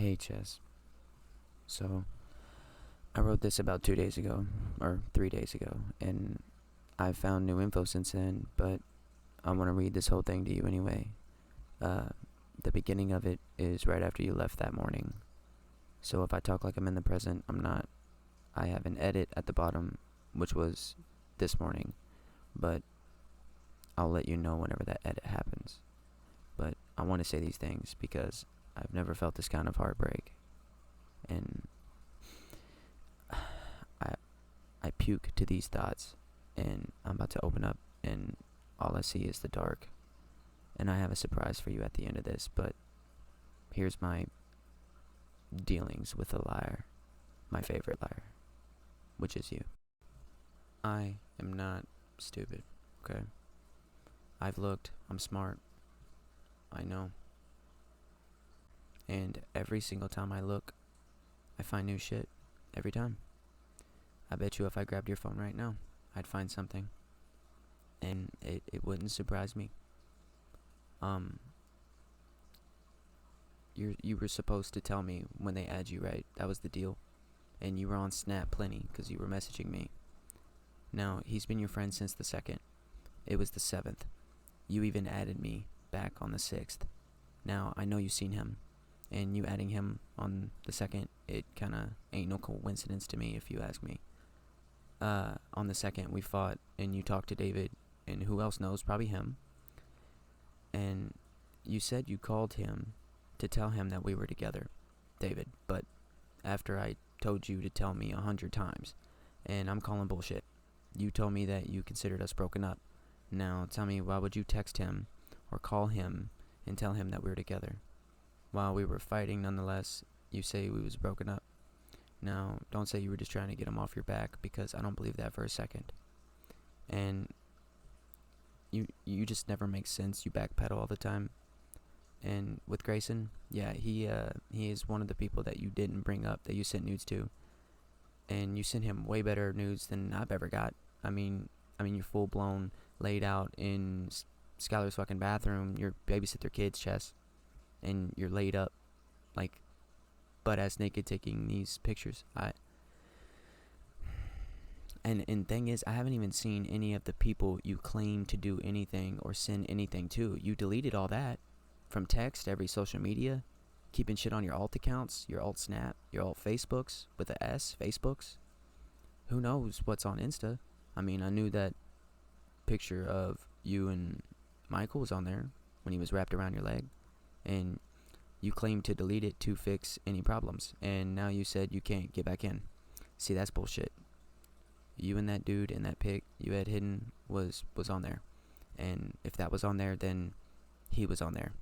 Hey, Chess. So, I wrote this about 2 days ago, or 3 days ago, and I've found new info since then, but I want to read this whole thing to you anyway. Uh, the beginning of it is right after you left that morning. So if I talk like I'm in the present, I'm not. I have an edit at the bottom, which was this morning, but I'll let you know whenever that edit happens. But I want to say these things because I've never felt this kind of heartbreak. And I puke to these thoughts, and I'm about to open up, and all I see is the dark. And I have a surprise for you at the end of this, but here's my dealings with a liar, my favorite liar, which is you. I am not stupid, okay? I've looked, I'm smart, I know. And every single time I look, I find new shit, every time. I bet you if I grabbed your phone right now, I'd find something. And it wouldn't surprise me. You were supposed to tell me when they add you, right? That was the deal. And you were on Snap plenty because you were messaging me. Now, he's been your friend since the 2nd. It was the 7th. You even added me back on the 6th. Now, I know you've seen him. And you adding him on the 2nd, it kinda ain't no coincidence to me if you ask me. On the 2nd, we fought and you talked to David. And who else knows? Probably him. And you said you called him to tell him that we were together, David. But after I told you to tell me 100 times, and I'm calling bullshit. You told me that you considered us broken up. Now tell me, why would you text him or call him and tell him that we were together? While we were fighting nonetheless, you say we was broken up. Now, don't say you were just trying to get him off your back, because I don't believe that for a second. And you just never make sense. You backpedal all the time. And with Grayson, yeah, he is one of the people that you didn't bring up, that you sent nudes to. And you sent him way better nudes than I've ever got. I mean, you're full blown laid out in Skylar's fucking bathroom. You're babysit their kids' chest, and you're laid up, like butt ass naked, taking these pictures. And thing is, I haven't even seen any of the people you claim to do anything or send anything to. You deleted all that from text, every social media, keeping shit on your alt accounts, your alt Snap, your alt Facebooks with a S, Facebooks. Who knows what's on Insta? I mean, I knew that picture of you and Michael was on there when he was wrapped around your leg, and you claimed to delete it to fix any problems, and now you said you can't get back in. See, that's bullshit. You and that dude and that pic you had hidden was on there. And if that was on there, then he was on there.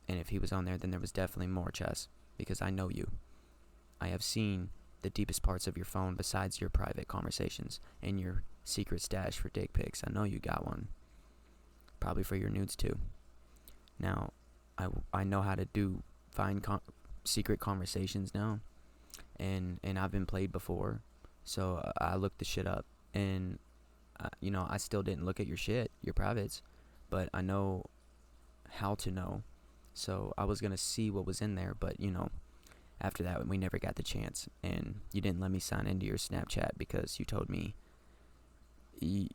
And if he was on there, then there was definitely more, Chess. Because I know you. I have seen the deepest parts of your phone besides your private conversations and your secret stash for dick pics. I know you got one. Probably for your nudes too. Now, I know how to find secret conversations now. And I've been played before. So I looked the shit up, and I still didn't look at your shit, your privates, but I know how to know. So I was gonna see what was in there, but after that we never got the chance, and you didn't let me sign into your Snapchat because you told me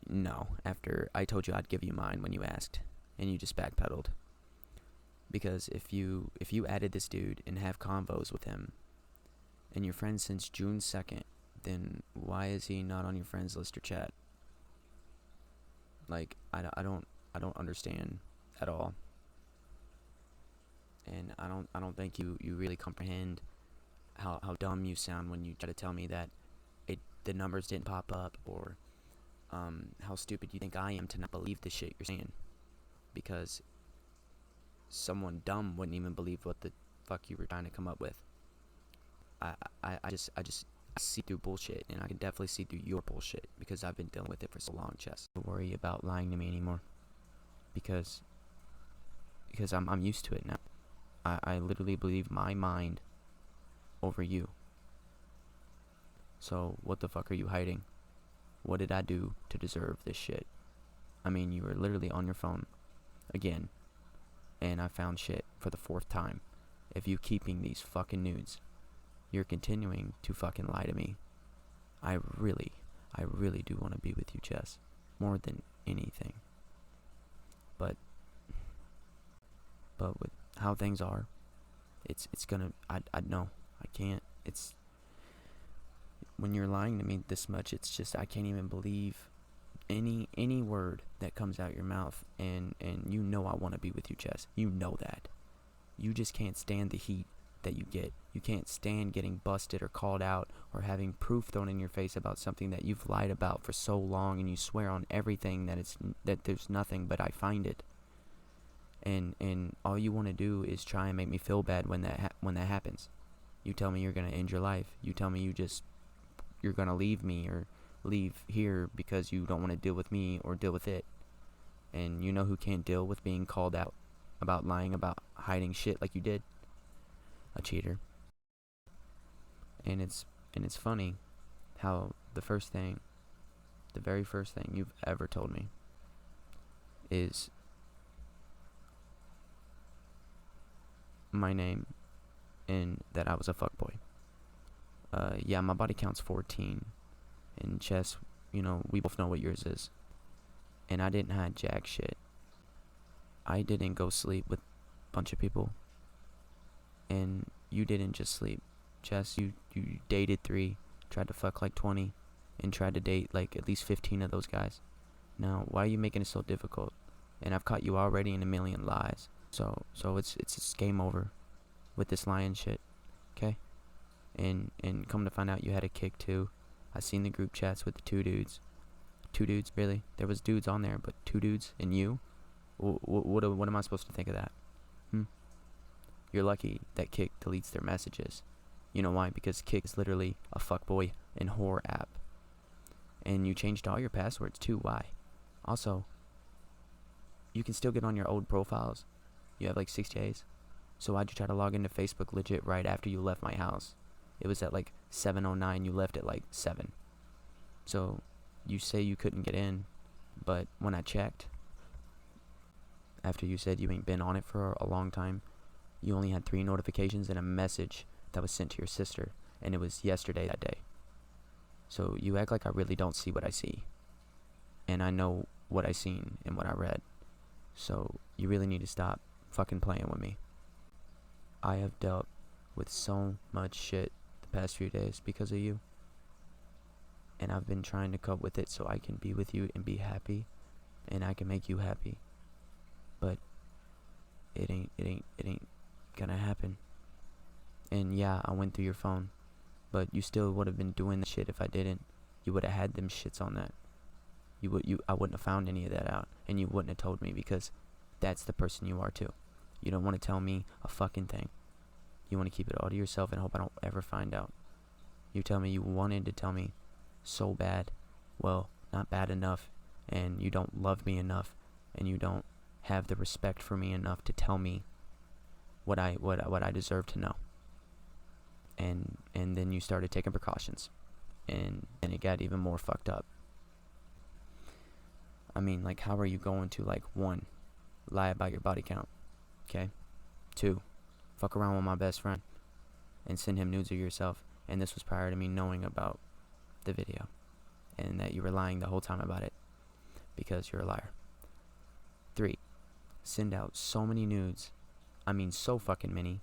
no after I told you I'd give you mine when you asked, and you just backpedaled. Because if you added this dude and have convos with him, and you're friends since June 2nd, then why is he not on your friends list or chat? Like, I don't understand at all. And I don't think you really comprehend how dumb you sound when you try to tell me that the numbers didn't pop up, or how stupid you think I am to not believe the shit you're saying. Because someone dumb wouldn't even believe what the fuck you were trying to come up with. I just see through bullshit, and I can definitely see through your bullshit because I've been dealing with it for so long, Chess. Don't worry about lying to me anymore, because I'm used to it now. I literally believe my mind over you. So what the fuck are you hiding? What did I do to deserve this shit? I mean, you were literally on your phone again, and I found shit for the 4th time. if you keeping these fucking nudes, you're continuing to fucking lie to me. I really do want to be with you, Jess, more than anything. But with how things are, it's gonna, I know, I can't, it's, when you're lying to me this much, it's just, I can't even believe any word that comes out your mouth, and you know I want to be with you, Jess. You know that. You just can't stand the heat that you get. You can't stand getting busted or called out or having proof thrown in your face about something that you've lied about for so long, and you swear on everything that there's nothing, but I find it. And all you want to do is try and make me feel bad when that happens. You tell me you're going to end your life. You tell me you're going to leave me or leave here because you don't want to deal with me or deal with it. And you know who can't deal with being called out about lying, about hiding shit like you did? A cheater. And it's funny how the very first thing you've ever told me is my name and that I was a fuckboy. Yeah, my body count's 14. And Chess, we both know what yours is. And I didn't hide jack shit. I didn't go sleep with a bunch of people. And you didn't just sleep. Chess, you dated 3, tried to fuck like 20, and tried to date like at least 15 of those guys. Now, why are you making it so difficult? And I've caught you already in a million lies. So it's game over with this lying shit. Okay? And come to find out you had a kick too. I seen the group chats with the 2 dudes. 2 dudes, really? There was dudes on there, but 2 dudes and you? What am I supposed to think of that? You're lucky that Kick deletes their messages. You know why? Because Kick is literally a fuckboy and whore app. And you changed all your passwords too. Why? Also, you can still get on your old profiles. You have like 60 days. So why'd you try to log into Facebook legit right after you left my house? It was at like 7:09. You left at like 7. So you say you couldn't get in, but when I checked, after you said you ain't been on it for a long time, you only had 3 notifications and a message that was sent to your sister, and it was yesterday that day. So you act like I really don't see what I see, and I know what I seen and what I read. So you really need to stop fucking playing with me. I have dealt with so much shit the past few days because of you, and I've been trying to cope with it so I can be with you and be happy, and I can make you happy. But it ain't gonna happen. And yeah, I went through your phone, but you still would have been doing that shit if I didn't. You would have had them shits on that. I wouldn't have found any of that out, and you wouldn't have told me, because that's the person you are too. You don't want to tell me a fucking thing. You want to keep it all to yourself and hope I don't ever find out. You tell me you wanted to tell me so bad. Well, not bad enough, and you don't love me enough, and you don't have the respect for me enough to tell me what I deserve to know. And then you started taking precautions, and it got even more fucked up. I mean, like, how are you going to, like, 1, lie about your body count, okay? 2, fuck around with my best friend and send him nudes of yourself, and this was prior to me knowing about the video, and that you were lying the whole time about it, because you're a liar. 3, send out so many nudes, I mean so fucking many,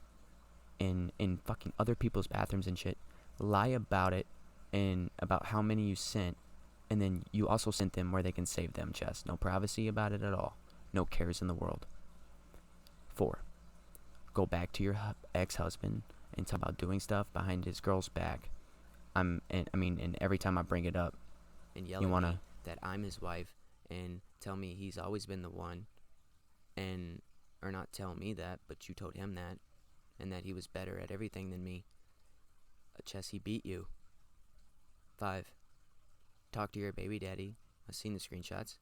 in fucking other people's bathrooms and shit, lie about it, and about how many you sent, and then you also sent them where they can save them, Chess. No privacy about it at all. No cares in the world. 4, go back to your ex-husband and talk about doing stuff behind his girl's back. And every time I bring it up, and yell at me that I'm his wife, and tell me he's always been the one, or not tell me that, but you told him that, and that he was better at everything than me. Chess, he beat you. 5, talk to your baby daddy. I've seen the screenshots.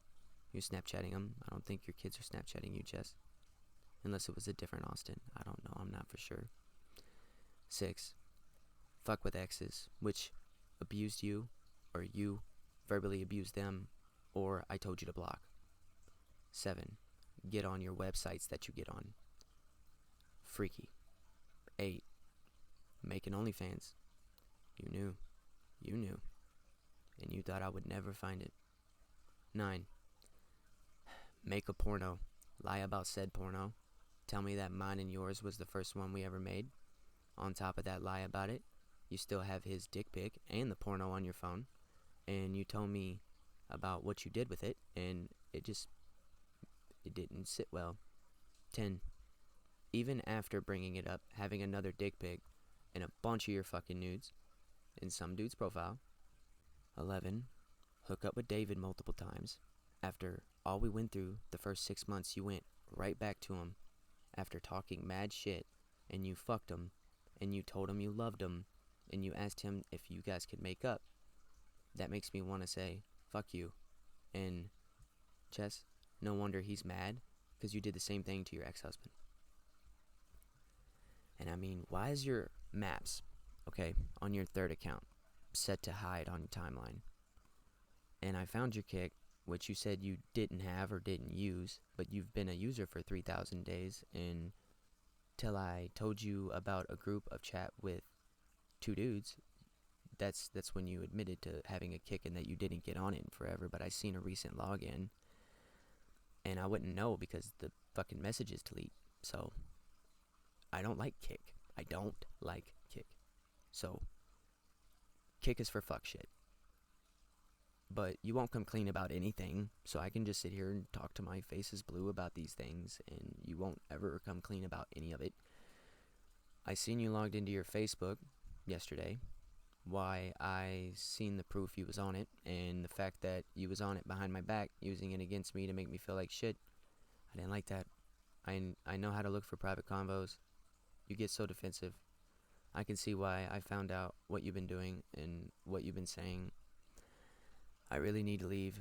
You're Snapchatting him. I don't think your kids are Snapchatting you, Chess. Unless it was a different Austin. I don't know. I'm not for sure. 6, fuck with exes, which abused you, or you verbally abused them, or I told you to block. 7, get on your websites that you get on. Freaky. 8. Making OnlyFans. You knew. You knew. And you thought I would never find it. 9. Make a porno. Lie about said porno. Tell me that mine and yours was the first one we ever made. On top of that lie about it, you still have his dick pic and the porno on your phone. And you told me about what you did with it, and it didn't sit well. 10. Even after bringing it up, having another dick pic and a bunch of your fucking nudes in some dude's profile. 11. Hook up with David multiple times. After all we went through the first 6 months, you went right back to him after talking mad shit, and you fucked him, and you told him you loved him, and you asked him if you guys could make up. That makes me want to say, fuck you. And, Chess, no wonder he's mad, because you did the same thing to your ex-husband. And I mean, why is your maps, okay, on your third account, set to hide on your timeline? And I found your kick, which you said you didn't have or didn't use, but you've been a user for 3,000 days, and till I told you about a group of chat with 2 dudes, that's when you admitted to having a kick and that you didn't get on it in forever. But I seen a recent login, and I wouldn't know because the fucking messages delete. So I don't like kick. I don't like kick. So kick is for fuck shit. But you won't come clean about anything, so I can just sit here and talk to my face is blue about these things, and you won't ever come clean about any of it. I seen you logged into your Facebook yesterday. Why, I seen the proof you was on it, and the fact that you was on it behind my back, using it against me to make me feel like shit. I didn't like that. I know how to look for private convos. You get so defensive. I can see why. I found out what you've been doing and what you've been saying. I really need to leave.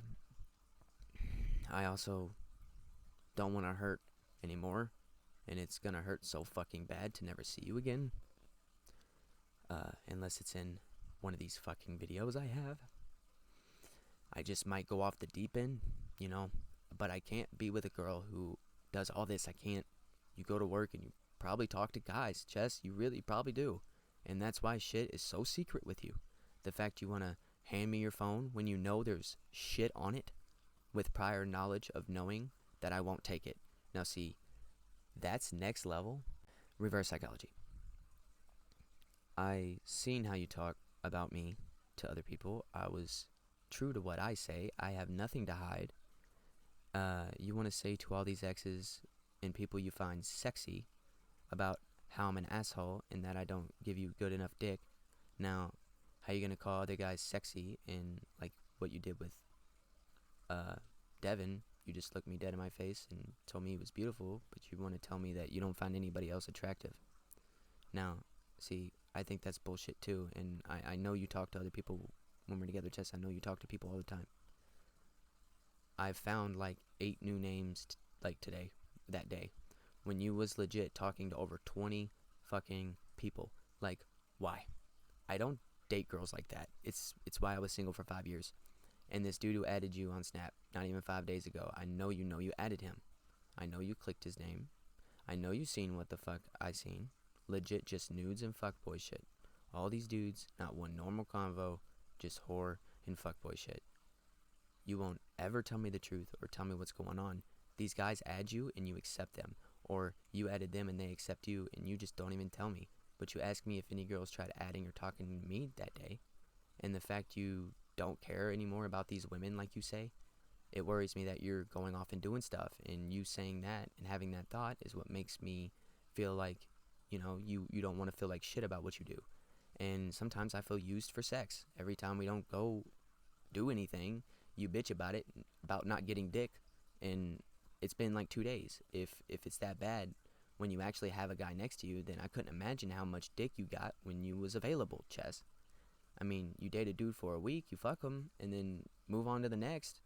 I also don't want to hurt anymore, and it's gonna hurt so fucking bad to never see you again. Unless it's in one of these fucking videos I have. I just might go off the deep end, you know, but I can't be with a girl who does all this. I can't. You go to work and you probably talk to guys, Chess, you really probably do. And that's why shit is so secret with you. The fact you want to hand me your phone when you know there's shit on it, with prior knowledge of knowing that I won't take it. Now see, that's next level reverse psychology. I seen how you talk about me to other people. I was true to what I say. I have nothing to hide. You want to say to all these exes and people you find sexy about how I'm an asshole and that I don't give you good enough dick. Now, how you gonna call other guys sexy and like what you did with Devin? You just looked me dead in my face and told me he was beautiful, but you want to tell me that you don't find anybody else attractive. Now, see, I think that's bullshit too, and I know you talk to other people when we're together, Chess. I know you talk to people all the time. I've found like 8 new names today, that day, when you was legit talking to over 20 fucking people. Like, why? I don't date girls like that. It's why I was single for 5 years. And this dude who added you on Snap not even 5 days ago, I know you added him. I know you clicked his name. I know you seen what the fuck I seen. Legit just nudes and fuckboy shit. All these dudes, not one normal convo, just whore and fuckboy shit. You won't ever tell me the truth or tell me what's going on. These guys add you and you accept them. Or you added them and they accept you and you just don't even tell me. But you ask me if any girls tried adding or talking to me that day. And the fact you don't care anymore about these women like you say, it worries me that you're going off and doing stuff. And you saying that and having that thought is what makes me feel like, you know, you don't want to feel like shit about what you do. And sometimes I feel used for sex. Every time we don't go do anything, you bitch about it, about not getting dick. And it's been like 2 days. If it's that bad when you actually have a guy next to you, then I couldn't imagine how much dick you got when you was available, Chess. I mean, you date a dude for a week, you fuck him, and then move on to the next.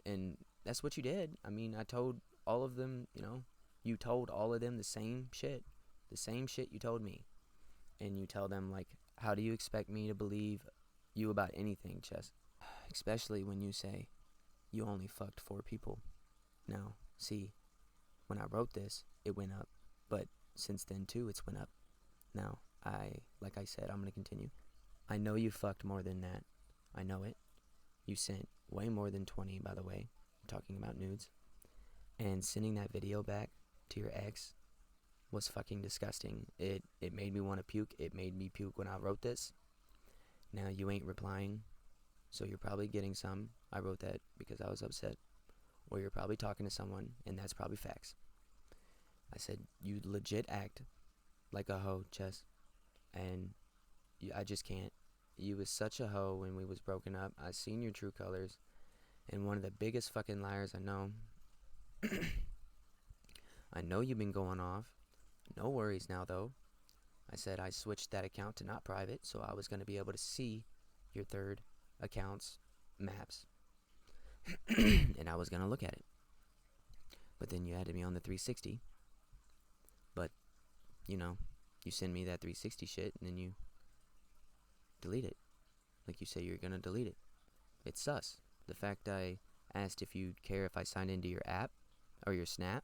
And that's what you did. I mean, I told all of them, you know, you told all of them the same shit. The same shit you told me. And you tell them, like, how do you expect me to believe you about anything, Chess? Especially when you say you only fucked 4 people. Now, see, when I wrote this, it went up. But since then, too, it's went up. Now, like I said, I'm going to continue. I know you fucked more than that. I know it. You sent way more than 20, by the way. I'm talking about nudes. And sending that video back to your ex was fucking disgusting. It made me want to puke. It made me puke when I wrote this. Now you ain't replying, so you're probably getting some. I wrote that because I was upset. Or you're probably talking to someone, and that's probably facts. I said, you legit act like a hoe, Chess. And I just can't. You was such a hoe when we was broken up. I seen your true colors. And one of the biggest fucking liars I know. I know you've been going off. No worries now, though. I said I switched that account to not private, so I was going to be able to see your third account's maps. And I was going to look at it. But then you added me on the 360. But, you send me that 360 shit, and then you delete it. Like you say you're going to delete it. It's sus. The fact I asked if you'd care if I signed into your app or your Snap,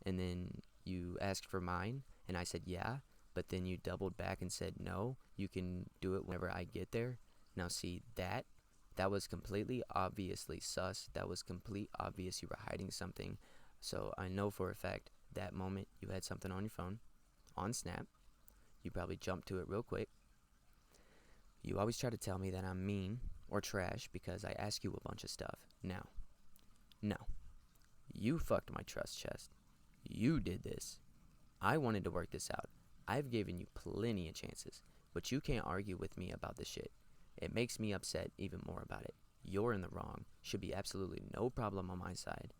and then you asked for mine, and I said yeah, but then you doubled back and said no, you can do it whenever I get there. Now see, that was completely obviously sus. That was complete obvious you were hiding something. So I know for a fact that moment you had something on your phone, on Snap. You probably jumped to it real quick. You always try to tell me that I'm mean or trash because I ask you a bunch of stuff. Now, no. You fucked my trust chest. You did this. I wanted to work this out. I've given you plenty of chances, but you can't argue with me about this shit. It makes me upset even more about it. You're in the wrong. Should be absolutely no problem on my side.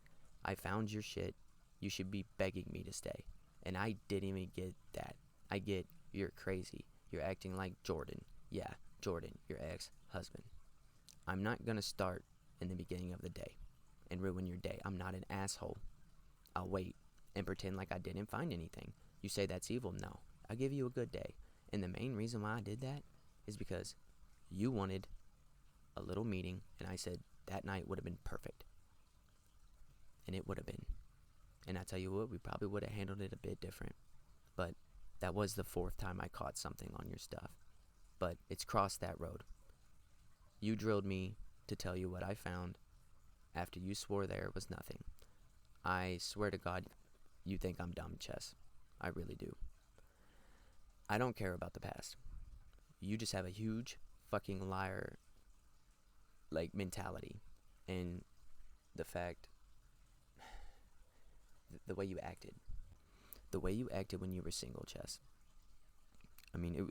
I found your shit. You should be begging me to stay. And I didn't even get that. I get you're crazy. You're acting like Jordan. Yeah, Jordan, your ex-husband. I'm not gonna start in the beginning of the day and ruin your day. I'm not an asshole. I'll wait and pretend like I didn't find anything. You say that's evil? No. I'll give you a good day. And the main reason why I did that is because you wanted a little meeting, and I said that night would have been perfect. And it would have been. And I tell you what, we probably would have handled it a bit different. But that was the fourth time I caught something on your stuff. But it's crossed that road. You drilled me to tell you what I found after you swore there was nothing. I swear to God, you think I'm dumb, Chess. I really do. I don't care about the past. You just have a huge fucking liar mentality. And the fact, the way you acted. The way you acted when you were single, Chess. I mean, it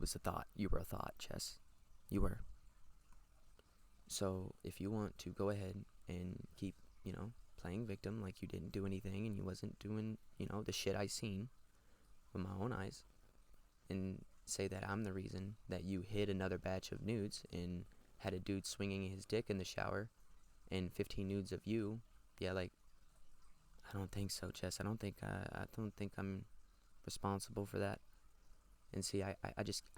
was a thought. You were a thought, Chess. You were. So if you want to go ahead and keep, playing victim like you didn't do anything and you wasn't doing, the shit I seen with my own eyes, and say that I'm the reason that you hid another batch of nudes and had a dude swinging his dick in the shower and 15 nudes of you, yeah, I don't think so, Chess. I don't think I'm responsible for that. And see, I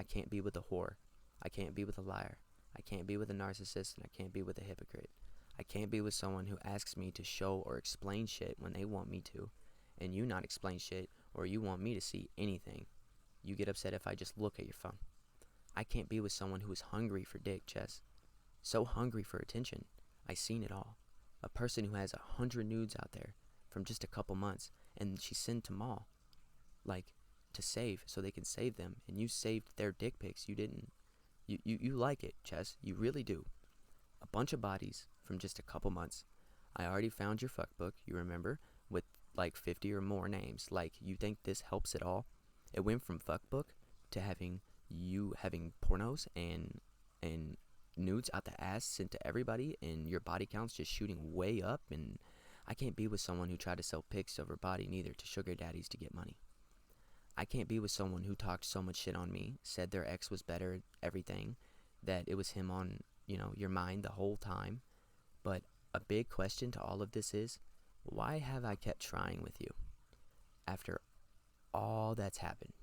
can't be with a whore. I can't be with a liar. I can't be with a narcissist, and I can't be with a hypocrite. I can't be with someone who asks me to show or explain shit when they want me to, and you not explain shit, or you want me to see anything. You get upset if I just look at your phone. I can't be with someone who is hungry for dick, Chess. So hungry for attention. I seen it all. A person who has 100 nudes out there from just a couple months, and she sent them all, to save, so they can save them, and you saved their dick pics. You didn't. You like it, Chess. You really do. A bunch of bodies from just a couple months. I already found your fuckbook, you remember, with 50 or more names. You think this helps at all? It went from fuckbook to having pornos and nudes out the ass sent to everybody, and your body count's just shooting way up. And I can't be with someone who tried to sell pics of her body neither to sugar daddies to get money. I can't be with someone who talked so much shit on me, said their ex was better at everything, that it was him on, your mind the whole time. But a big question to all of this is, why have I kept trying with you? After all that's happened,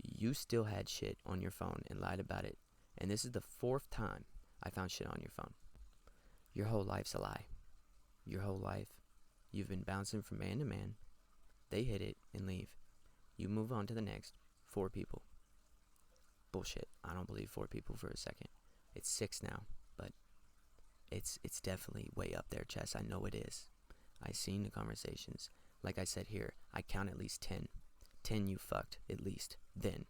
you still had shit on your phone and lied about it. And this is the fourth time I found shit on your phone. Your whole life's a lie. Your whole life, you've been bouncing from man to man. They hit it and leave. You move on to the next, 4 people. Bullshit. I don't believe 4 people for a second. It's 6 now, but it's definitely way up there, Chess. I know it is. I seen the conversations. Like I said here, I count at least 10. 10 you fucked, at least. Then,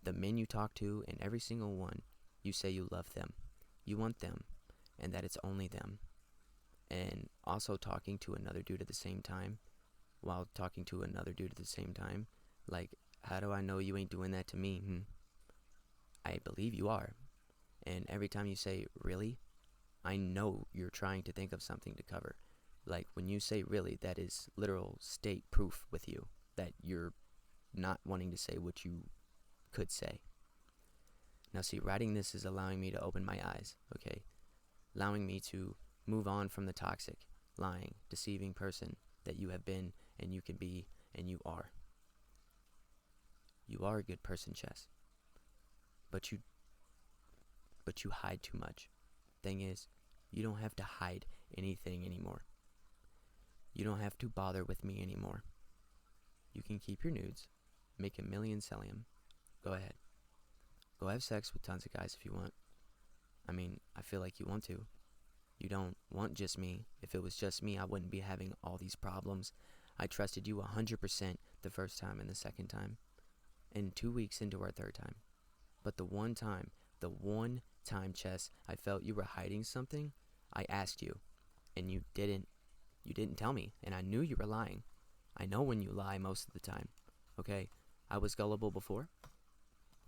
the men you talk to, and every single one, you say you love them. You want them, and that it's only them. And also talking to another dude at the same time, while talking to another dude at the same time. Like, how do I know you ain't doing that to me? I believe you are. And every time you say, really, I know you're trying to think of something to cover. Like, when you say really, that is literal state proof with you that you're not wanting to say what you could say. Now, see, writing this is allowing me to open my eyes, okay? Allowing me to move on from the toxic, lying, deceiving person that you have been and you can be and you are. You are a good person, Chess. But you hide too much. Thing is, you don't have to hide anything anymore. You don't have to bother with me anymore. You can keep your nudes, make $1 million selling them. Go ahead. Go have sex with tons of guys if you want. I mean, I feel like you want to. You don't want just me. If it was just me, I wouldn't be having all these problems. I trusted you 100% the first time and the second time. And 2 weeks into our third time. But the one time, Chess, I felt you were hiding something, I asked you. And you didn't tell me. And I knew you were lying. I know when you lie most of the time. Okay? I was gullible before.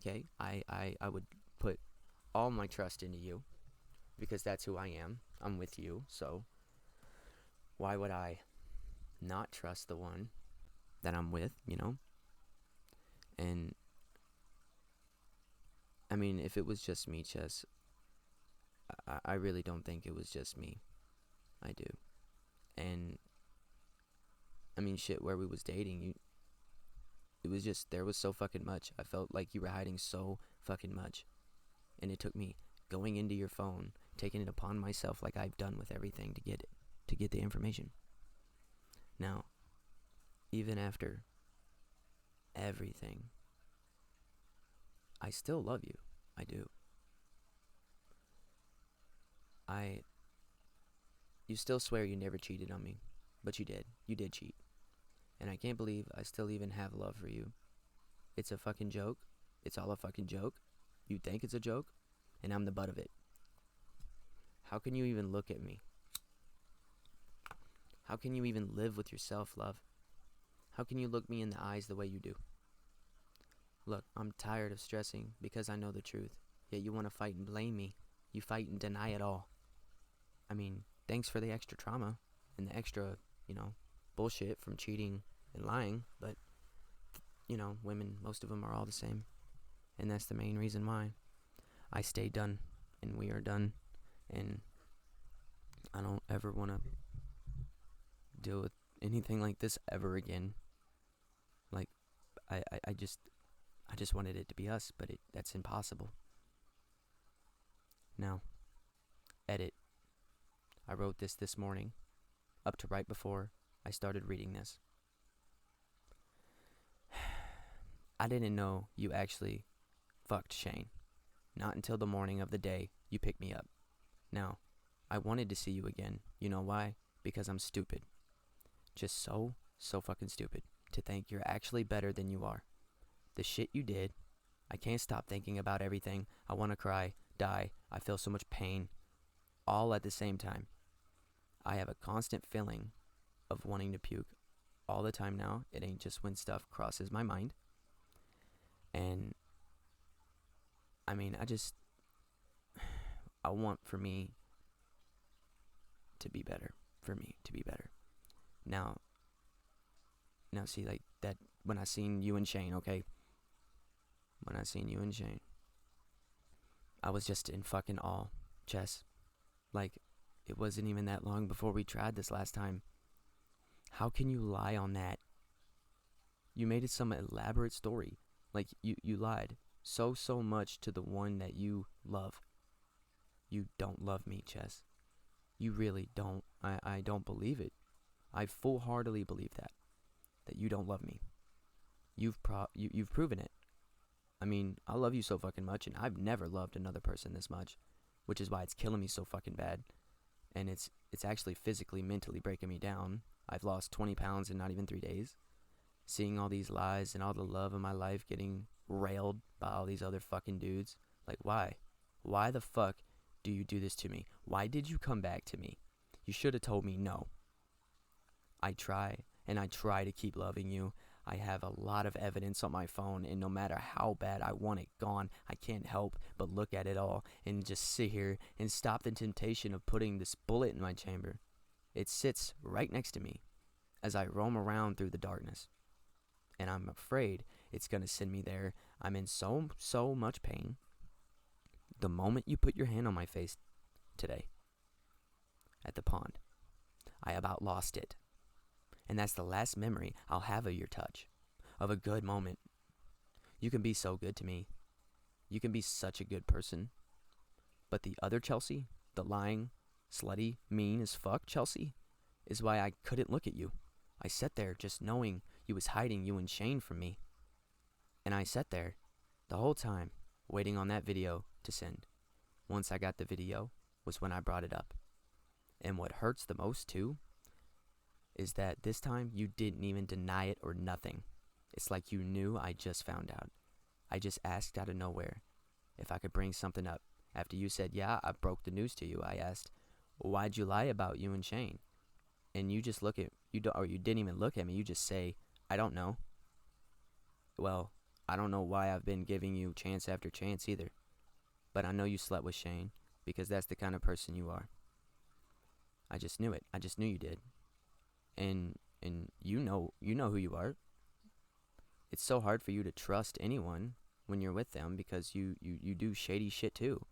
Okay? I would put all my trust into you. Because that's who I am. I'm with you. So why would I not trust the one that I'm with, you know? And I mean, if it was just me, Chess, I really don't think it was just me. I do. And I mean, shit, where we was dating, it was just, there was so fucking much. I felt like you were hiding so fucking much. And it took me going into your phone, taking it upon myself like I've done with everything to get the information. Now, even after everything, I still love you. I do. You still swear you never cheated on me, but you did. You did cheat. And I can't believe I still even have love for you. It's a fucking joke. It's all a fucking joke. You think it's a joke, and I'm the butt of it. How can you even look at me? How can you even live with yourself, love? How can you look me in the eyes the way you do? Look, I'm tired of stressing because I know the truth. Yet you want to fight and blame me. You fight and deny it all. I mean, thanks for the extra trauma and the extra, bullshit from cheating and lying. But, women, most of them are all the same. And that's the main reason why I stay done and we are done. And I don't ever want to deal with anything like this ever again. Like, I just wanted it to be us, but that's impossible. Now, edit. I wrote this morning, up to right before I started reading this. I didn't know you actually fucked Shane. Not until the morning of the day you picked me up. Now, I wanted to see you again. You know why? Because I'm stupid. Just so fucking stupid to think you're actually better than you are. The shit you did, I can't stop thinking about everything. I want to cry, die, I feel so much pain, all at the same time. I have a constant feeling of wanting to puke all the time now. It ain't just when stuff crosses my mind. And I mean, I want for me to be better. Now see, like that, when I seen you and Shane, okay? When I seen you and Shane, I was just in fucking awe, Chess. Like, it wasn't even that long before we tried this last time. How can you lie on that? You made it some elaborate story. Like, you lied so much to the one that you love. You don't love me, Chess. You really don't. I don't believe it. I full-heartedly believe that you don't love me. You've proven it. mean, I love you so fucking much, and I've never loved another person this much, which is why it's killing me so fucking bad. And it's actually physically, mentally breaking me down. I've lost 20 pounds in not even 3 days. Seeing all these lies and all the love of my life getting railed by all these other fucking dudes. Like, why? Why the fuck do you do this to me? Why did you come back to me? You should have told me no. I try, and I try to keep loving you. I have a lot of evidence on my phone, and no matter how bad I want it gone, I can't help but look at it all and just sit here and stop the temptation of putting this bullet in my chamber. It sits right next to me as I roam around through the darkness. And I'm afraid it's going to send me there. I'm in so much pain. The moment you put your hand on my face today at the pond, I about lost it. And that's the last memory I'll have of your touch, of a good moment. You can be so good to me. You can be such a good person. But the other Chelsea, the lying, slutty, mean as fuck Chelsea, is why I couldn't look at you. I sat there just knowing you was hiding you and Shane from me. And I sat there the whole time waiting on that video to send. Once I got the video was when I brought it up. And what hurts the most too is that this time you didn't even deny it or nothing. It's like you knew I just found out. I just asked out of nowhere if I could bring something up. After you said, yeah, I broke the news to you, I asked, why'd you lie about you and Shane? And you just look at, you didn't even look at me, you just say, I don't know. Well, I don't know why I've been giving you chance after chance either. But I know you slept with Shane, because that's the kind of person you are. I just knew it. I just knew you did. And you know who you are. It's so hard for you to trust anyone when you're with them because you do shady shit too.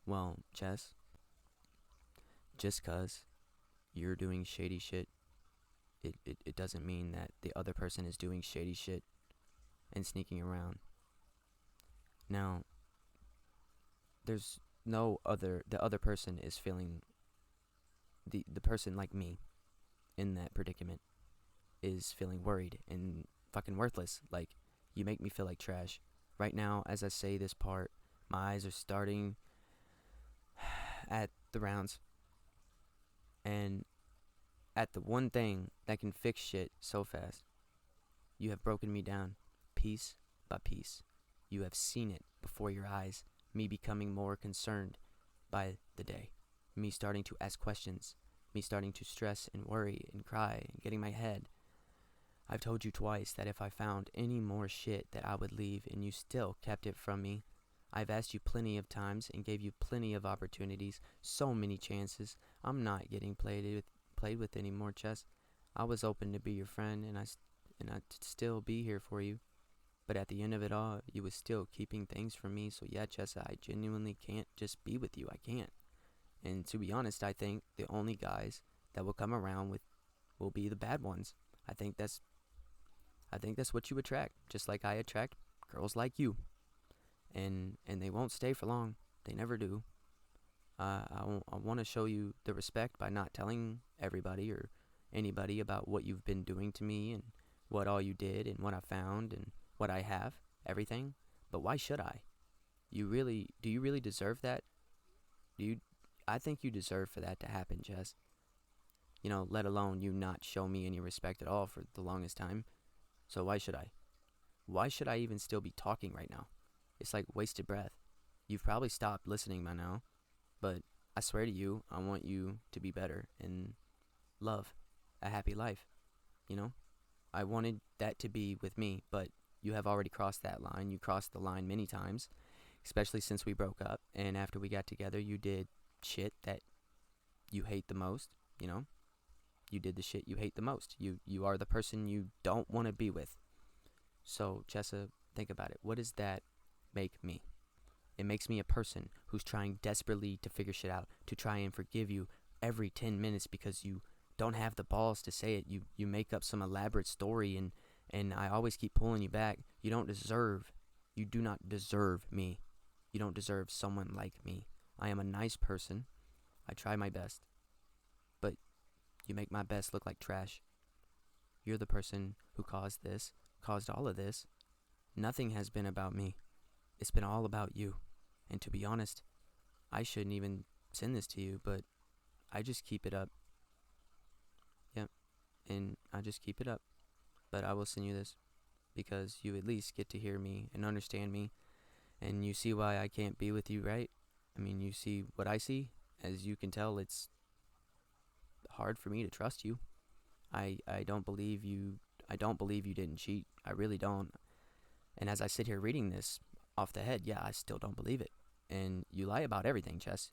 Well, Jess, just cause you're doing shady shit, it doesn't mean that the other person is doing shady shit and sneaking around. Now, there's no other, the other person is feeling, the person like me in that predicament is feeling worried and fucking worthless. Like, you make me feel like trash. Right now, as I say this part, my eyes are starting at the rounds. And at the one thing that can fix shit so fast. You have broken me down, piece by piece. You have seen it before your eyes, me becoming more concerned by the day. Me starting to ask questions. Me starting to stress and worry and cry and getting my head. I've told you twice that if I found any more shit that I would leave and you still kept it from me. I've asked you plenty of times and gave you plenty of opportunities, so many chances. I'm not getting played with anymore, Chess. I was open to be your friend and I'd still be here for you. But at the end of it all, you was still keeping things from me. So yeah, Chessa, I genuinely can't just be with you. I can't. And to be honest, I think the only guys that will come around will be the bad ones. I think that's what you attract, just like I attract girls like you. And they won't stay for long. They never do. I want to show you the respect by not telling everybody or anybody about what you've been doing to me and what all you did and what I found and what I have, everything. But why should I? Do you really deserve that? I think you deserve for that to happen, Jess. Let alone you not show me any respect at all for the longest time. So why should I? Why should I even still be talking right now? It's like wasted breath. You've probably stopped listening by now, but I swear to you, I want you to be better and love a happy life. I wanted that to be with me, but you have already crossed that line. You crossed the line many times, especially since we broke up. And after we got together, you did shit that you hate the most, You did the shit you hate the most. You are the person you don't want to be with. So, Chessa, think about it. What does that make me? It makes me a person who's trying desperately to figure shit out, to try and forgive you every 10 minutes because you don't have the balls to say it. You make up some elaborate story and I always keep pulling you back. You do not deserve me. You don't deserve someone like me. I am a nice person. I try my best. But you make my best look like trash. You're the person who caused all of this. Nothing has been about me. It's been all about you. And to be honest, I shouldn't even send this to you, but I just keep it up. Yep, and I just keep it up. But I will send you this because you at least get to hear me and understand me, and you see why I can't be with you, right? I mean, you see what I see. As you can tell, it's hard for me to trust you. I don't believe you. I don't believe you didn't cheat. I really don't. And as I sit here reading this off the head, yeah, I still don't believe it. And you lie about everything, Chess.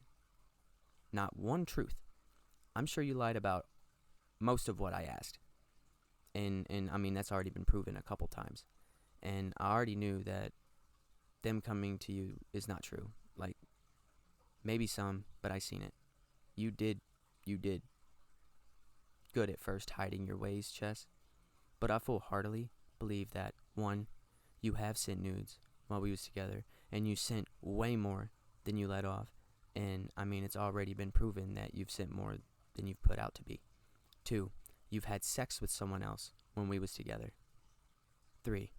Not one truth. I'm sure you lied about most of what I asked. And I mean, that's already been proven a couple times. And I already knew that them coming to you is not true. Like, maybe some, but I seen it. You did good at first hiding your ways, Chess. But I full heartedly believe that, one, you have sent nudes while we was together, and you sent way more than you let off. And I mean, it's already been proven that you've sent more than you've put out to be. Two, you've had sex with someone else when we was together. Three,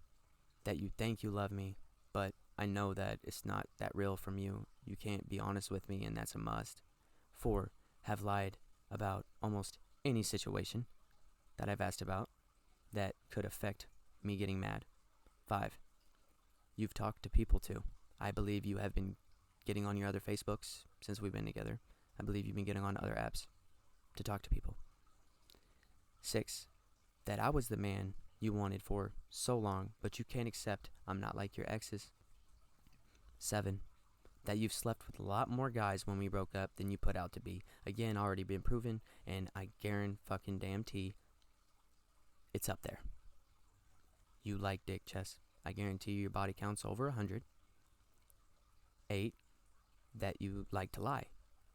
that you think you love me, but I know that it's not that real from you. You can't be honest with me, and that's a must. Four, have lied about almost any situation that I've asked about that could affect me getting mad. Five, you've talked to people too. I believe you have been getting on your other Facebooks since we've been together. I believe you've been getting on other apps to talk to people. Six, that I was the man you wanted for so long, but you can't accept I'm not like your exes. Seven, that you've slept with a lot more guys when we broke up than you put out to be. Again, already been proven, and I guarantee it's up there. You like dick, Chess. I guarantee your body count's over 100. 8, that you like to lie.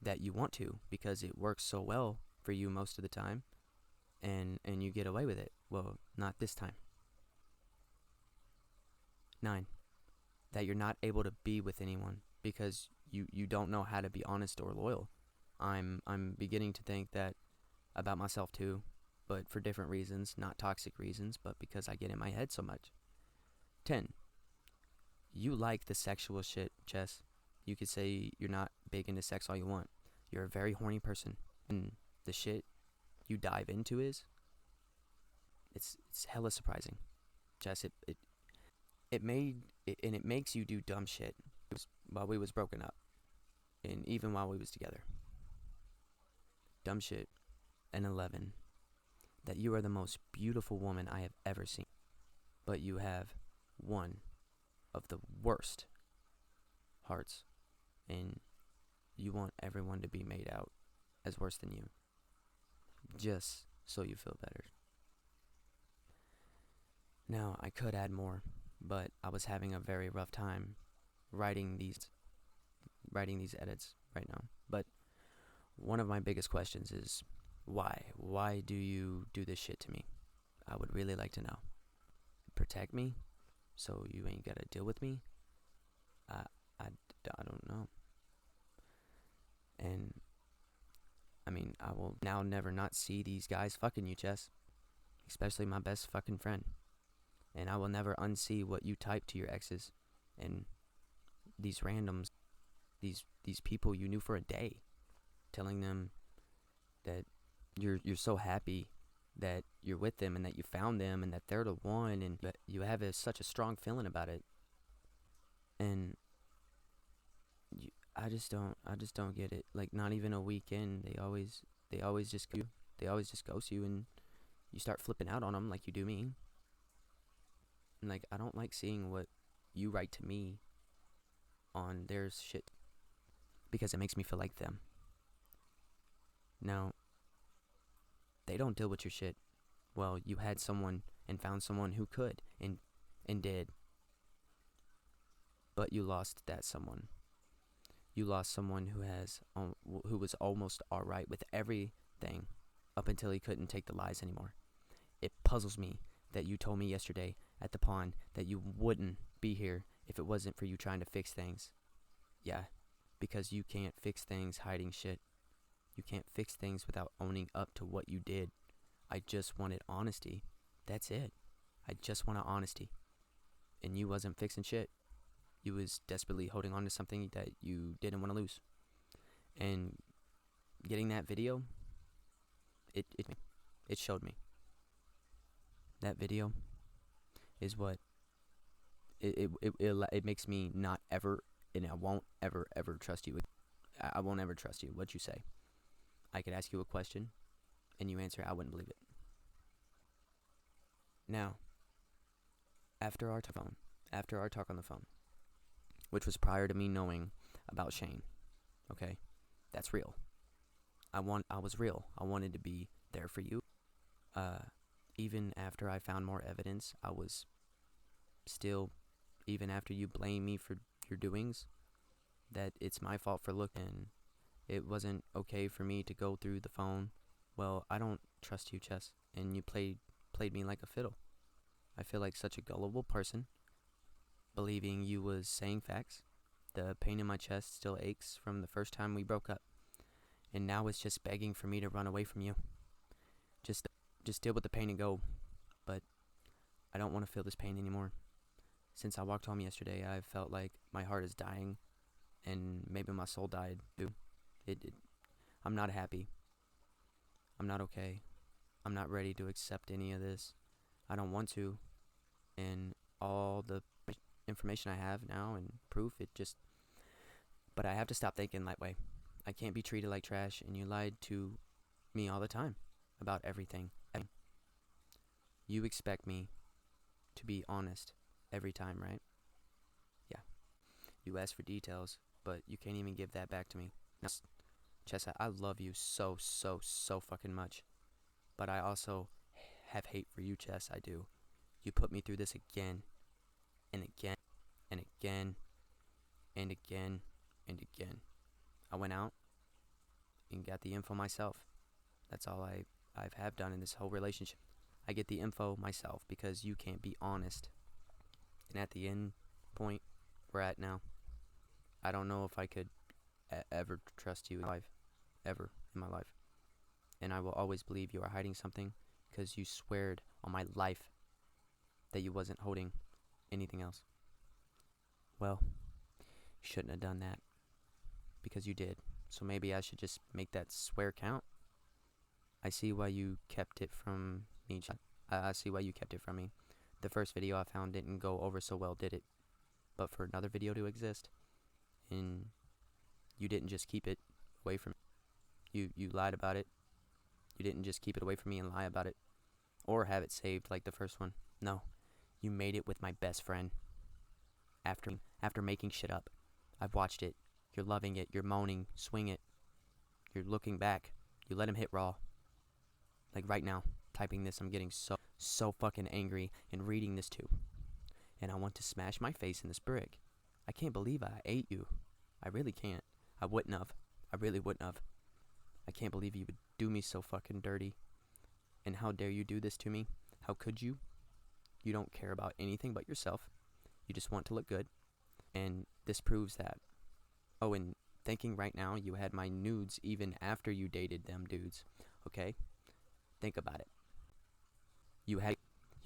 That you want to, because it works so well for you most of the time, and you get away with it. Well, not this time. 9, that you're not able to be with anyone because you don't know how to be honest or loyal. I'm beginning to think that about myself too, but for different reasons, not toxic reasons, but because I get in my head so much. 10, you like the sexual shit, Chess. You could say you're not big into sex all you want. You're a very horny person, and the shit you dive into it's hella surprising, Chess. It makes you do dumb shit while we was broken up, and even while we was together. Dumb shit. And 11, that you are the most beautiful woman I have ever seen, but you have one of the worst hearts, and you want everyone to be made out as worse than you, just so you feel better. Now, I could add more, but I was having a very rough time writing these edits right now. But one of my biggest questions is, why? Why do you do this shit to me? I would really like to know. Protect me, so you ain't gotta deal with me? I don't know. And I mean, I will now never not see these guys fucking you, Chess. Especially my best fucking friend. And I will never unsee what you type to your exes and these randoms, these people you knew for a day, telling them that you're so happy that you're with them and that you found them and that they're the one, and that you have such a strong feeling about it. And I just don't get it. Like, not even a weekend, they always just ghost you, and you start flipping out on them like you do me. And like, I don't like seeing what you write to me on their shit, because it makes me feel like them. Now, they don't deal with your shit. Well, you had someone and found someone who could and did. But you lost that someone. You lost someone who was almost alright with everything up until he couldn't take the lies anymore. It puzzles me that you told me yesterday at the pond that you wouldn't be here if it wasn't for you trying to fix things. Yeah, because you can't fix things hiding shit. You can't fix things without owning up to what you did. I just wanted honesty. That's it. I just wanted honesty. and you wasn't fixing shit. You was desperately holding on to something that you didn't want to lose. And getting that video, it showed me. That video is what it makes me not ever, and I won't ever trust you. I won't ever trust you. What you say. I could ask you a question, and you answer, I wouldn't believe it. Now, after our talk on the phone, which was prior to me knowing about Shane, okay, that's real. I was real. I wanted to be there for you. Even after I found more evidence, I was still, even after you blame me for your doings, that it's my fault for looking. It wasn't okay for me to go through the phone. Well, I don't trust you, Chess, and you played me like a fiddle. I feel like such a gullible person, believing you was saying facts. The pain in my chest still aches from the first time we broke up, and now it's just begging for me to run away from you. Just deal with the pain and go. But I don't want to feel this pain anymore. Since I walked home yesterday, I've felt like my heart is dying, and maybe my soul died too. I'm not happy. I'm not okay. I'm not ready to accept any of this. I don't want to. And all the information I have now and proof, but I have to stop thinking that way. I can't be treated like trash, and you lied to me all the time about everything. You expect me to be honest every time, right? Yeah. You ask for details, but you can't even give that back to me. Now, Chess, I love you so fucking much. But I also have hate for you, Chess, I do. You put me through this again, and again, and again, and again, and again. I went out and got the info myself. That's all I've have done in this whole relationship. I get the info myself because you can't be honest. And at the end point we're at now, I don't know if I could ever trust you in life, ever in my life. And I will always believe you are hiding something because you sweared on my life that you wasn't holding anything else. Well, you shouldn't have done that because you did. So maybe I should just make that swear count. I see why you kept it from me. I see why you kept it from me. The first video I found didn't go over so well, did it? But for another video to exist, and you didn't just keep it away from me. You lied about it. You didn't just keep it away from me and lie about it. Or have it saved like the first one. No. You made it with my best friend. After making shit up. I've watched it. You're loving it. You're moaning. Swing it. You're looking back. You let him hit raw. Like right now, typing this, I'm getting so fucking angry and reading this too. And I want to smash my face in this brick. I can't believe I ate you. I really can't. I wouldn't have. I really wouldn't have. I can't believe you would do me so fucking dirty. And how dare you do this to me? How could you? You don't care about anything but yourself. You just want to look good. And this proves that. Oh, and thinking right now you had my nudes even after you dated them dudes. Okay? Think about it. You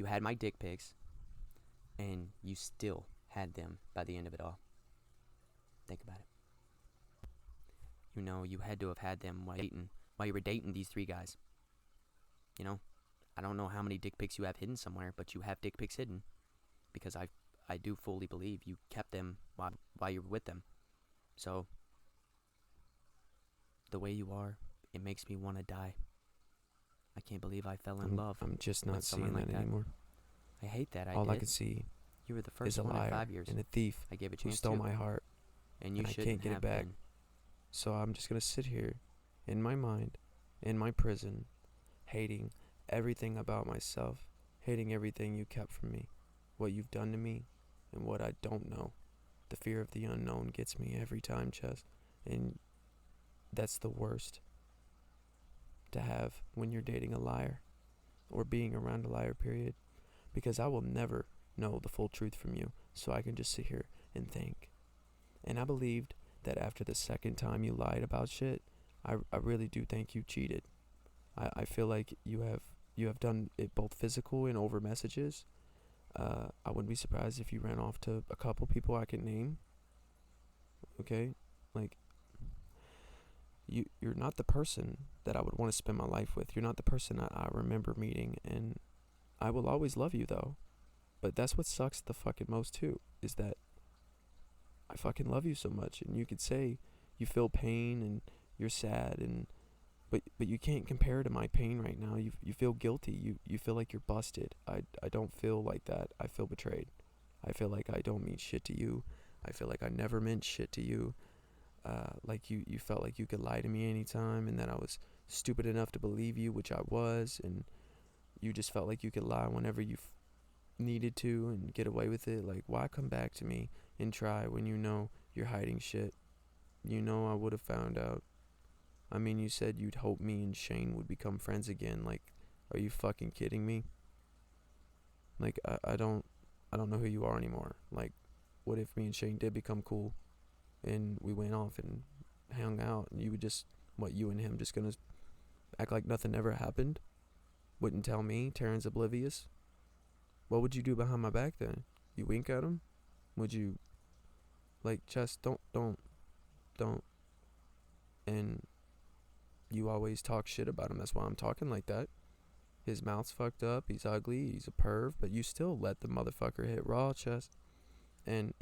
had my dick pics, and you still had them by the end of it all. Think about it. You know, you had to have had them while you were dating these 3 guys. You know, I don't know how many dick pics you have hidden somewhere, but you have dick pics hidden. Because I do fully believe you kept them while you were with them. So, the way you are, it makes me want to die. I can't believe I fell in love. I'm just not seeing that anymore. I hate that. All I can see you were the first is a one liar in 5 years. and a thief I gave a who chance stole to. my heart, And you and I shouldn't can't get have it back. been. So I'm just gonna sit here, in my mind, in my prison, hating everything about myself, hating everything you kept from me, what you've done to me, and what I don't know. The fear of the unknown gets me every time, Chess, and that's the worst to have when you're dating a liar, or being around a liar, period, because I will never know the full truth from you, so I can just sit here and think. And I believed that after the second time you lied about shit, I really do think you cheated. I feel like you have done it both physical and over messages. I wouldn't be surprised if you ran off to a couple people I can name. Okay, like you're not the person that I would want to spend my life with. You're not the person I remember meeting, and I will always love you though. But that's what sucks the fucking most too, is that I fucking love you so much, and you could say you feel pain and you're sad, and but you can't compare to my pain right now. You feel guilty. You feel like you're busted. I don't feel like that. I feel betrayed. I feel like I don't mean shit to you. I feel like I never meant shit to you. Like you felt like you could lie to me anytime, and that I was stupid enough to believe you, which I was, and you just felt like you could lie whenever you needed to and get away with it. Like, why come back to me and try when you know you're hiding shit? You know I would have found out. I mean, you said you'd hope me and Shane would become friends again. Like, are you fucking kidding me? Like, I don't know who you are anymore. Like, what if me and Shane did become cool and we went off and hung out, and you would just, what, you and him just gonna act like nothing ever happened? Wouldn't tell me, Taryn's oblivious? What would you do behind my back then? You wink at him? Would you, like, just don't. And you always talk shit about him. That's why I'm talking like that. His mouth's fucked up. He's ugly. He's a perv. But you still let the motherfucker hit raw chest. And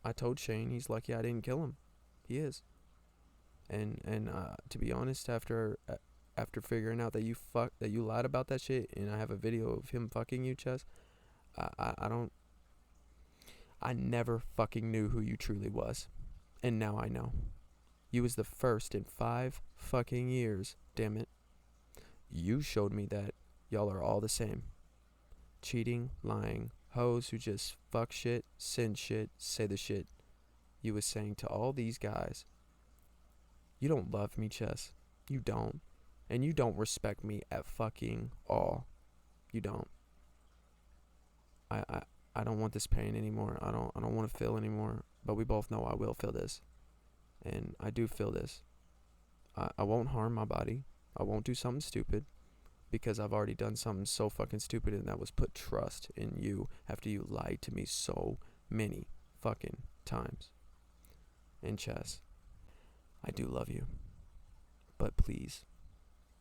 I told Shane he's lucky I didn't kill him. He is. And to be honest, after figuring out that you lied about that shit, and I have a video of him fucking you, Chess, I don't. I never fucking knew who you truly was, and now I know. You was the first in 5 fucking years. Damn it. You showed me that y'all are all the same. Cheating, lying, hoes who just fuck shit, send shit, say the shit you was saying to all these guys. You don't love me, Chess. You don't. And you don't respect me at fucking all. You don't. I, I, I don't want this pain anymore. I don't want to feel anymore. But we both know I will feel this. And I do feel this. I won't harm my body. I won't do something stupid. Because I've already done something so fucking stupid, and that was put trust in you after you lied to me so many fucking times. And Chess, I do love you. But please,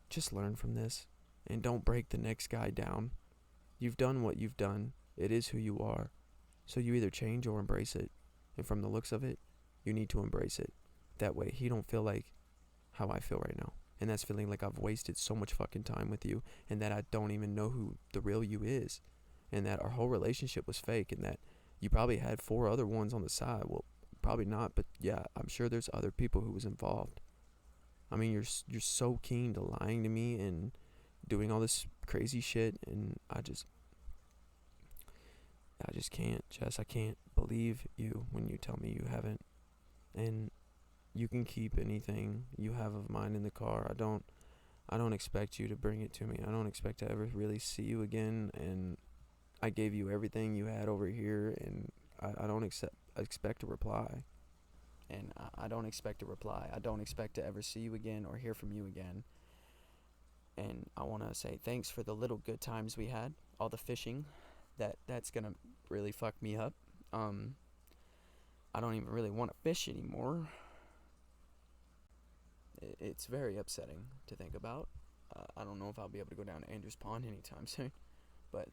just learn from this. And don't break the next guy down. You've done what you've done. It is who you are. So you either change or embrace it. And from the looks of it, you need to embrace it. That way he don't feel like how I feel right now. And that's feeling like I've wasted so much fucking time with you, and that I don't even know who the real you is, and that our whole relationship was fake, and that you probably had 4 other ones on the side. Well, probably not, but yeah, I'm sure there's other people who was involved. I mean, you're so keen to lying to me and doing all this crazy shit, and I just can't, Jess. I can't believe you when you tell me you haven't. And you can keep anything you have of mine in the car. I don't expect you to bring it to me. I don't expect to ever really see you again, and I gave you everything you had over here, and I don't expect a reply. And I don't expect a reply. I don't expect to ever see you again or hear from you again. And I want to say thanks for the little good times we had, all the fishing. That's going to really fuck me up. I don't even really want to fish anymore. It's very upsetting to think about. I don't know if I'll be able to go down to Andrews Pond anytime soon, but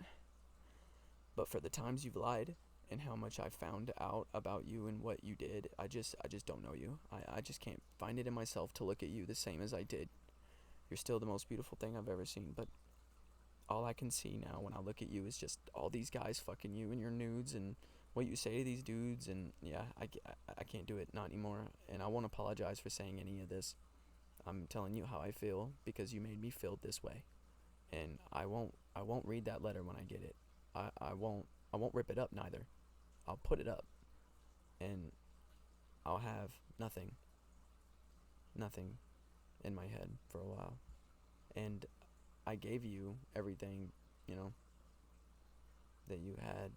for the times you've lied and how much I found out about you and what you did, I just don't know you. I just can't find it in myself to look at you the same as I did. You're still the most beautiful thing I've ever seen, but all I can see now when I look at you is just all these guys fucking you and your nudes and what you say to these dudes, and yeah, I can't do it, not anymore, and I won't apologize for saying any of this. I'm telling you how I feel because you made me feel this way, and I won't read that letter when I get it. I won't rip it up neither. I'll put it up, and I'll have nothing in my head for a while. And I gave you everything, you know, that you had,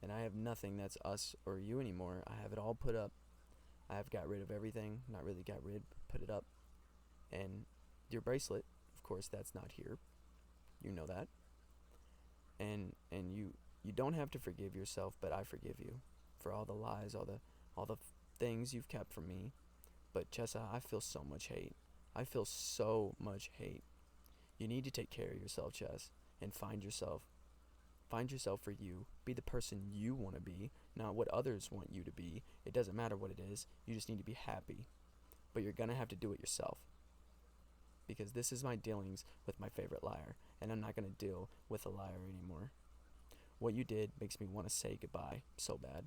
and I have nothing that's us or you anymore. I have it all put up. I have got rid of everything. Not really got rid, but put it up. And your bracelet, of course, that's not here. You know that. And You don't have to forgive yourself, but I forgive you for all the lies, all the things you've kept from me. But Chessa, I feel so much hate. I feel so much hate. You need to take care of yourself, Chess, and find yourself. Find yourself for you. Be the person you want to be, not what others want you to be. It doesn't matter what it is. You just need to be happy. But you're going to have to do it yourself. Because this is my dealings with my favorite liar, and I'm not going to deal with a liar anymore. What you did makes me want to say goodbye so bad.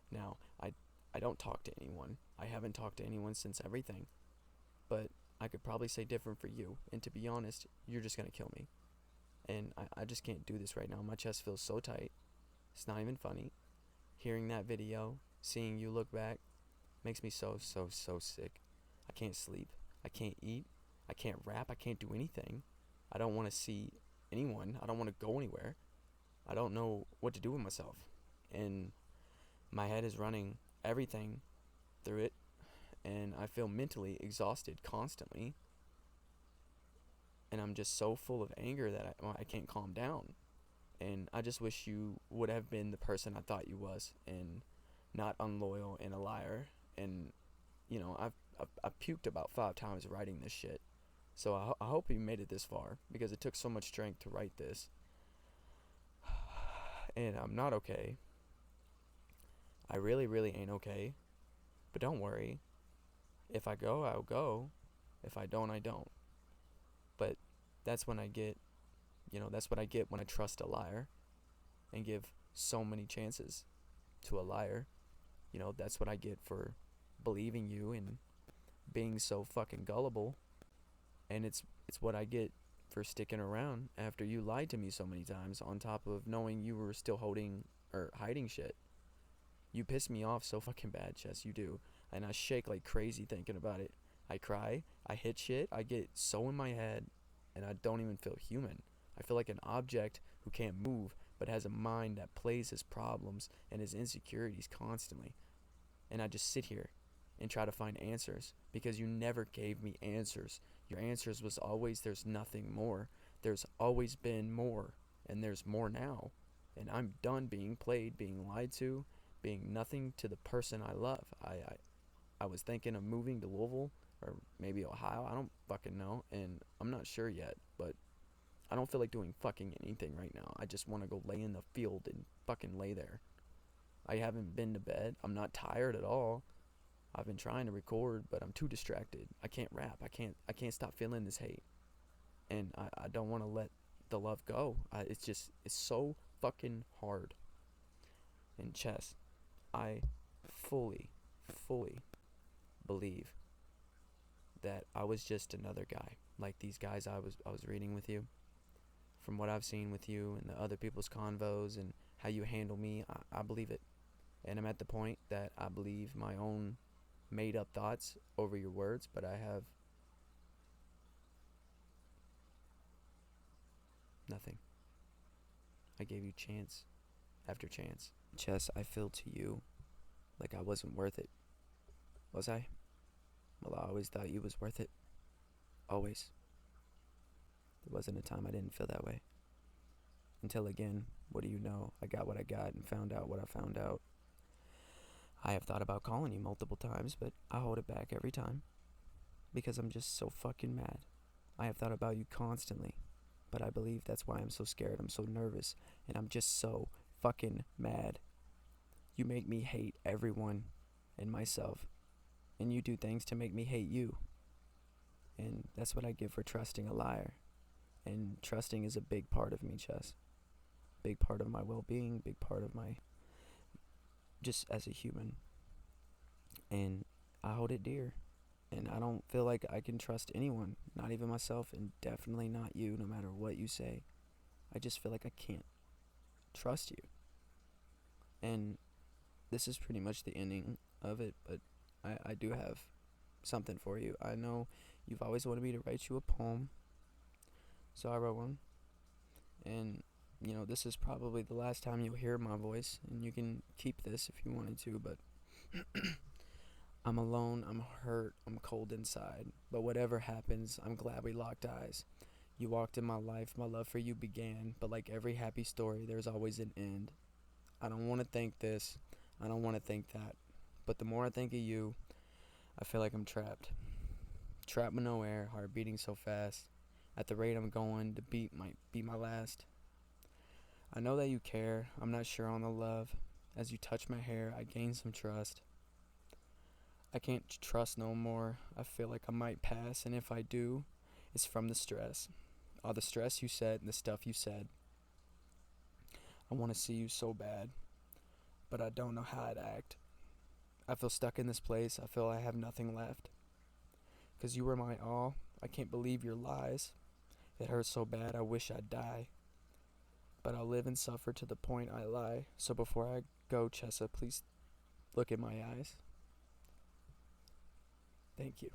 Now, I don't talk to anyone. I haven't talked to anyone since everything. But I could probably say different for you. And to be honest, you're just going to kill me. And I just can't do this right now. My chest feels so tight. It's not even funny. Hearing that video, seeing you look back, makes me so sick. I can't sleep. I can't eat. I can't rap. I can't do anything. I don't want to see anyone. I don't want to go anywhere. I don't know what to do with myself. And my head is running everything through it. And I feel mentally exhausted constantly. And I'm just so full of anger that I can't calm down. And I just wish you would have been the person I thought you was, and not unloyal and a liar. And you know, I've puked about 5 times writing this shit. So I hope you made it this far, because it took so much strength to write this. And I'm not okay. I really ain't okay. But don't worry. If I go, I'll go. If I don't, I don't. But that's when I get, that's what I get when I trust a liar and give so many chances to a liar. That's what I get for believing you and being so fucking gullible. And it's what I get for sticking around after you lied to me so many times, on top of knowing you were still hiding shit. You piss me off so fucking bad, Chess, you do. And I shake like crazy thinking about it. I cry, I hit shit, I get so in my head, and I don't even feel human. I feel like an object who can't move, but has a mind that plays his problems and his insecurities constantly. And I just sit here and try to find answers, because you never gave me answers. Your answers was always, there's nothing more. There's always been more, and there's more now. And I'm done being played, being lied to, being nothing to the person I love. I was thinking of moving to Louisville or maybe Ohio. I don't fucking know, and I'm not sure yet, but I don't feel like doing fucking anything right now. I just want to go lay in the field and fucking lay there. I haven't been to bed. I'm not tired at all. I've been trying to record, but I'm too distracted. I can't rap. I can't stop feeling this hate. And I don't want to let the love go. It's so fucking hard. And Chess, I fully believe that I was just another guy, like these guys I was reading with you. From what I've seen with you and the other people's convos and how you handle me, I believe it. And I'm at the point that I believe my own made up thoughts over your words, but I have nothing. I gave you chance after chance. Chess, I feel to you like I wasn't worth it. Was I? Well, I always thought you was worth it. Always. There wasn't a time I didn't feel that way. Until again, what do you know? I got what I got and found out what I found out. I have thought about calling you multiple times, but I hold it back every time. Because I'm just so fucking mad. I have thought about you constantly. But I believe that's why I'm so scared. I'm so nervous. And I'm just so fucking mad. You make me hate everyone and myself. And you do things to make me hate you. And that's what I give for trusting a liar. And trusting is a big part of me, Chess. Big part of my well-being, big part of my, just as a human. And I hold it dear. And I don't feel like I can trust anyone, not even myself, and definitely not you, no matter what you say. I just feel like I can't trust you. And this is pretty much the ending of it, but I do have something for you. I know you've always wanted me to write you a poem, so I wrote one. And, this is probably the last time you'll hear my voice, and you can keep this if you wanted to, but I'm alone, I'm hurt, I'm cold inside, but whatever happens, I'm glad we locked eyes. You walked in my life, my love for you began, but like every happy story, there's always an end. I don't want to think this, I don't want to think that, but the more I think of you, I feel like I'm trapped. Trapped with no air, heart beating so fast. At the rate I'm going, the beat might be my last. I know that you care, I'm not sure on the love. As you touch my hair, I gain some trust. I can't trust no more, I feel like I might pass, and if I do, it's from the stress. All the stress you said and the stuff you said. I want to see you so bad, but I don't know how I'd act. I feel stuck in this place, I feel I have nothing left. 'Cause you were my all, I can't believe your lies. It hurts so bad, I wish I'd die. But I'll live and suffer to the point I lie. So before I go, Chessa, please look in my eyes. Thank you.